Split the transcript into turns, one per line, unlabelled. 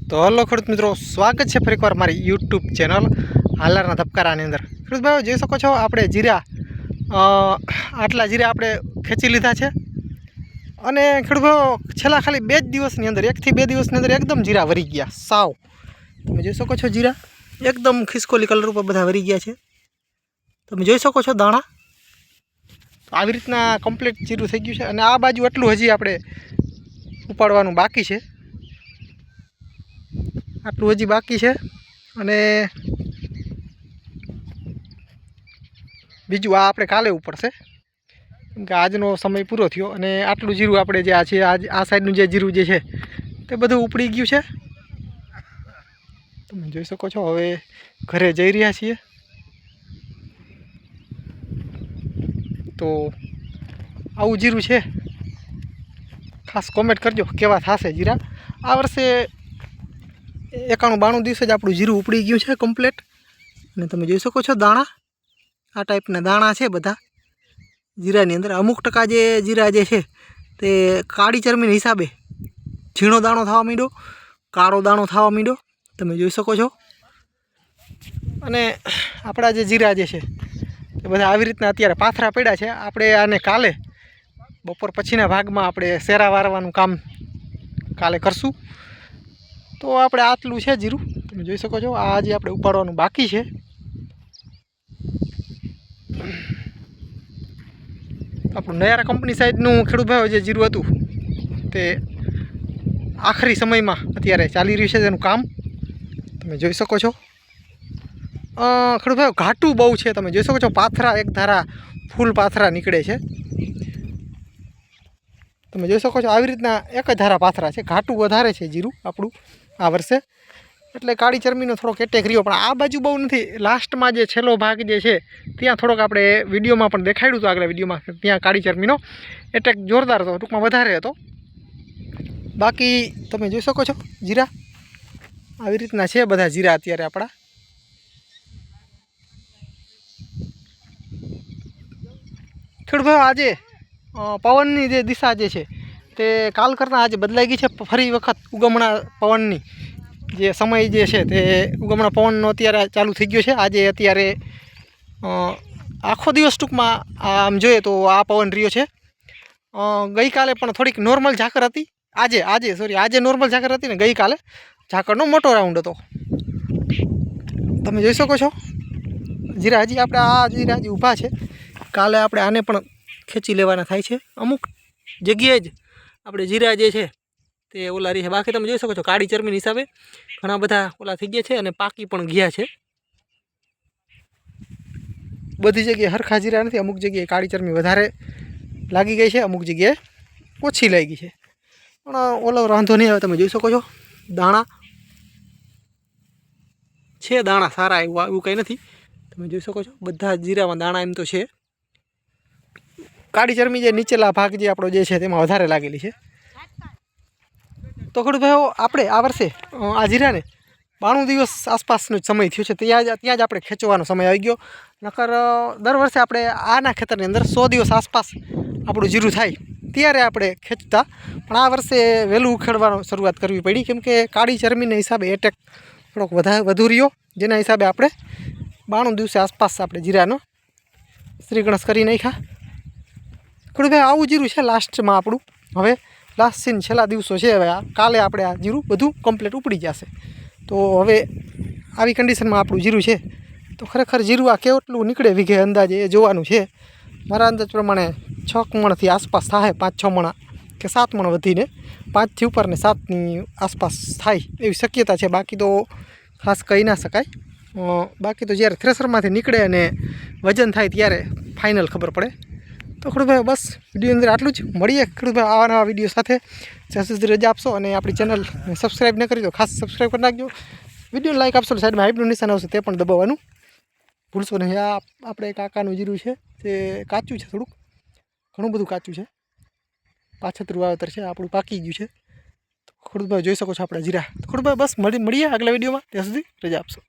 તો હલો ખેડૂત મિત્રો, સ્વાગત છે ફરી એકવાર મારી યુટ્યુબ ચેનલ હાલારના ધબકારાની અંદર। ખેડૂત ભાઈઓ જોઈ શકો છો, આપણે જીરા આટલા જીરા આપણે ખેંચી લીધા છે અને ખેડૂત ભાઈઓ છેલ્લા ખાલી 2 દિવસની અંદર 1 થી 2 દિવસની અંદર એકદમ જીરા વરી ગયા સાવ। તમે જોઈ શકો છો જીરા એકદમ ખિસકોલી કલર ઉપર બધા વરી ગયા છે। તમે જોઈ શકો છો દાણા આવી રીતના કમ્પ્લીટ જીરું થઈ ગયું છે અને આ બાજુ એટલું હજી આપણે ઉપાડવાનું બાકી છે, આટલું હજી બાકી છે અને બીજું આ આપણે કાલે ઉપડશે કેમ કે આજનો સમય પૂરો થયો અને આટલું જીરું આપણે જે આ છે આ સાઈડનું જે જીરું જે છે તે બધું ઉપડી ગયું છે। તમે જોઈ શકો છો હવે ઘરે જઈ રહ્યા છીએ તો આવું જીરું છે। ખાસ કોમેન્ટ કરજો કેવા થશે જીરા। આ વર્ષે 91-92 દિવસે જ આપણું જીરું ઉપડી ગયું છે કમ્પ્લીટ અને તમે જોઈ શકો છો દાણા આ ટાઈપના દાણા છે બધા જીરાની અંદર। અમુક ટકા જે જીરા જે છે તે કાળી ચરમીના હિસાબે ઝીણો દાણો થવા માંડ્યો, કાળો દાણો થવા માંડ્યો, તમે જોઈ શકો છો। અને આપણા જે જીરા જે છે એ બધા આવી રીતના અત્યારે પાથરા પડ્યા છે। આપણે આને કાલે બપોર પછીના ભાગમાં આપણે શેરા વારવાનું કામ કાલે કરશું। તો આપણે આટલું છે જીરું તમે જોઈ શકો છો। આ જે આપણે ઉપાડવાનું બાકી છે આપણું નયારા કંપની સાઈડનું ખેડૂત ભાઈઓ જે જીરું હતું તે આખરી સમયમાં અત્યારે ચાલી રહ્યું છે તેનું કામ તમે જોઈ શકો છો। ખેડૂત ભાઈઓ ઘાટું બહુ છે, તમે જોઈ શકો છો પાથરા એક ધારા ફૂલ પાથરા નીકળે છે, તમે જોઈ શકો છો આવી રીતના એક જ ધારા પાથરા છે। ઘાટું વધારે છે જીરું આપણું આ વર્ષે એટલે કાળી ચરમીનો થોડોક એટેક રહ્યો, પણ આ બાજુ બહુ નથી। લાસ્ટમાં જે છેલ્લો ભાગ જે છે ત્યાં થોડોક આપણે વિડીયોમાં પણ દેખાડ્યું હતું આગલા વિડીયોમાં, ત્યાં કાળી ચરમીનો એટેક જોરદાર હતો, ટૂંકમાં વધારે હતો। બાકી તમે જોઈ શકો છો જીરા આવી રીતના છે બધા જીરા અત્યારે આપણા। ખેડૂત ભાઈઓ આજે પવનની જે દિશા જે છે તે કાલ કરતાં આજે બદલાઈ ગઈ છે। ફરી વખત ઉગમણા પવનની જે સમય જે છે તે ઉગમણા પવનનો અત્યારે ચાલુ થઈ ગયો છે। આજે અત્યારે આખો દિવસ ટૂંકમાં આમ જોઈએ તો આ પવન રહ્યો છે। ગઈકાલે પણ થોડીક નોર્મલ ઝાકર હતી, આજે નોર્મલ ઝાકર હતી ને ગઈકાલે ઝાકરનો મોટો રાઉન્ડ હતો, તમે જોઈ શકો છો। જીરા હજી આપણે આ જીરા હજી ઊભા છે, કાલે આપણે આને પણ ખેંચી લેવાના થાય છે। અમુક જગ્યાએ જ આપણે જીરા જે છે તે ઓલા રહી છે, બાકી તમે જોઈ શકો છો કાળી ચરમીના હિસાબે ઘણા બધા ઓલા થઈ ગયા છે અને પાકી પણ ગયા છે। બધી જગ્યાએ હરખા જીરા નથી, અમુક જગ્યાએ કાળી ચરમી વધારે લાગી ગઈ છે, અમુક જગ્યાએ ઓછી લાગી છે, પણ ઓલો વાંધો નહીં આવે। તમે જોઈ શકો છો દાણા છે, દાણા સારા એવું કંઈ નથી, તમે જોઈ શકો છો બધા જીરામાં દાણા એમ તો છે। કાળી ચરમી જે નીચેલા ભાગ જે આપણો જે છે તેમાં વધારે લાગેલી છે। તો ખેડૂત ભાઈઓ આપણે આ વર્ષે આ જીરાને 92 દિવસ આસપાસનો જ સમય થયો છે, ત્યાં જ આપણે ખેંચવાનો સમય આવી ગયો। નકર દર વર્ષે આપણે આના ખેતરની અંદર 100 દિવસ આસપાસ આપણું જીરું થાય ત્યારે આપણે ખેંચતા, પણ આ વર્ષે વહેલું ઉખેડવાનો શરૂઆત કરવી પડી કેમ કે કાળી ચરમીના હિસાબે એટેક થોડોક વધુ રહ્યો, જેના હિસાબે આપણે 92 દિવસે આસપાસ આપણે જીરાનો શ્રી ગણેશ કરી નાખ્યા। ખેડૂત ભાઈ આવું જીરું છે લાસ્ટમાં આપણું, હવે લાસ્ટ સીન છેલ્લા દિવસો છે, હવે કાલે આપણે આ જીરું બધું કમ્પ્લીટ ઉપડી જશે। તો હવે આવી કન્ડિશનમાં આપણું જીરું છે તો ખરેખર જીરું આ કેટલું નીકળે વીઘે અંદાજે એ જોવાનું છે। મારા અંદાજ પ્રમાણે 6 મણથી આસપાસ થાય, 5-6 મણ કે 7 મણ વધીને 5થી ઉપર ને 7ની આસપાસ થાય એવી શક્યતા છે, બાકી તો ખાસ કહી ના શકાય। બાકી તો જ્યારે થ્રેશરમાંથી નીકળે અને વજન થાય ત્યારે ફાઇનલ ખબર પડે। તો ખેડૂત ભાઈ બસ વિડીયો અંદર આટલું જ, મળીએ ખેડૂત ભાઈ આવા નવા વિડીયો સાથે, જ્યાં સુધી રજા આપશો અને આપણી ચેનલ સબસ્ક્રાઈબ ન કરી તો ખાસ સબસ્ક્રાઈબ કરી નાખજો। વિડીયો લાઈક આપશો, સાઈડમાં હાઈપનું નિશાન આવશે તે પણ દબાવવાનું ભૂલશો નહીં। આ આપણે કાકાનું જીરું છે તે કાચું છે, થોડુંક ઘણું બધું કાચું છે, પાછતરું વાવેતર છે, આપણું પાકી ગયું છે। તો ખેડૂત ભાઈ જોઈ શકો છો આપણા જીરા। તો ખેડૂત ભાઈ બસ મળીએ આગલા વિડીયોમાં, ત્યાં સુધી રજા આપશો।